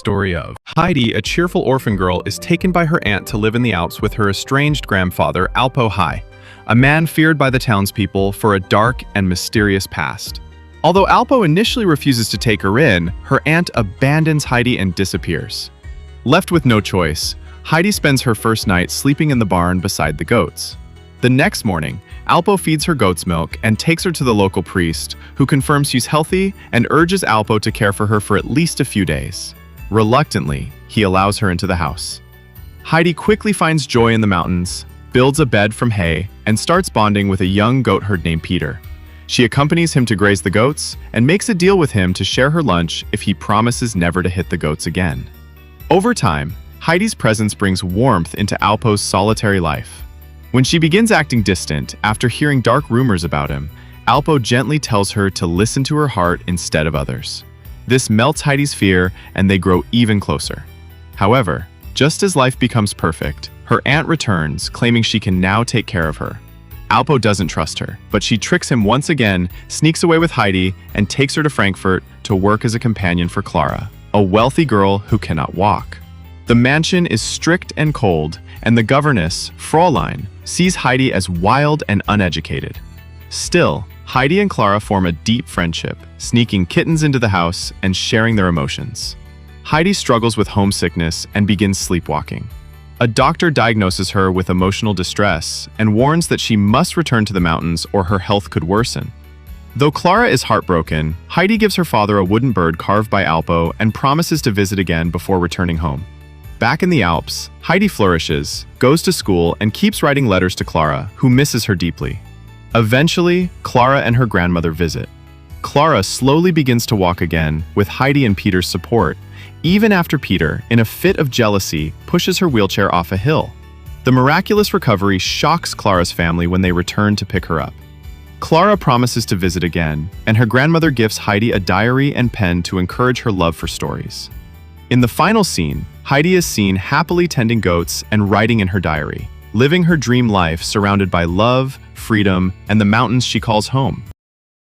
story of Heidi, a cheerful orphan girl, is taken by her aunt to live in the Alps with her estranged grandfather, Alpo High, a man feared by the townspeople for a dark and mysterious past. Although Alpo initially refuses to take her in, her aunt abandons Heidi and disappears. Left with no choice, Heidi spends her first night sleeping in the barn beside the goats. The next morning, Alpo feeds her goat's milk and takes her to the local priest, who confirms she's healthy and urges Alpo to care for her for at least a few days. Reluctantly, he allows her into the house. Heidi quickly finds joy in the mountains, builds a bed from hay, and starts bonding with a young goat herd named Peter. She accompanies him to graze the goats and makes a deal with him to share her lunch if he promises never to hit the goats again. Over time, Heidi's presence brings warmth into Alpo's solitary life. When she begins acting distant after hearing dark rumors about him, Alpo gently tells her to listen to her heart instead of others. This melts Heidi's fear and they grow even closer. However, just as life becomes perfect, her aunt returns, claiming she can now take care of her. Alpo doesn't trust her, but she tricks him once again, sneaks away with Heidi, and takes her to Frankfurt to work as a companion for Clara, a wealthy girl who cannot walk. The mansion is strict and cold, and the governess, Fräulein, sees Heidi as wild and uneducated. Still, Heidi and Clara form a deep friendship, sneaking kittens into the house and sharing their emotions. Heidi struggles with homesickness and begins sleepwalking. A doctor diagnoses her with emotional distress and warns that she must return to the mountains or her health could worsen. Though Clara is heartbroken, Heidi gives her father a wooden bird carved by Alpo and promises to visit again before returning home. Back in the Alps, Heidi flourishes, goes to school, and keeps writing letters to Clara, who misses her deeply. Eventually, Clara and her grandmother visit. Clara slowly begins to walk again, with Heidi and Peter's support, even after Peter, in a fit of jealousy, pushes her wheelchair off a hill. The miraculous recovery shocks Clara's family when they return to pick her up. Clara promises to visit again, and her grandmother gives Heidi a diary and pen to encourage her love for stories. In the final scene, Heidi is seen happily tending goats and writing in her diary, living her dream life surrounded by love, freedom, and the mountains she calls home.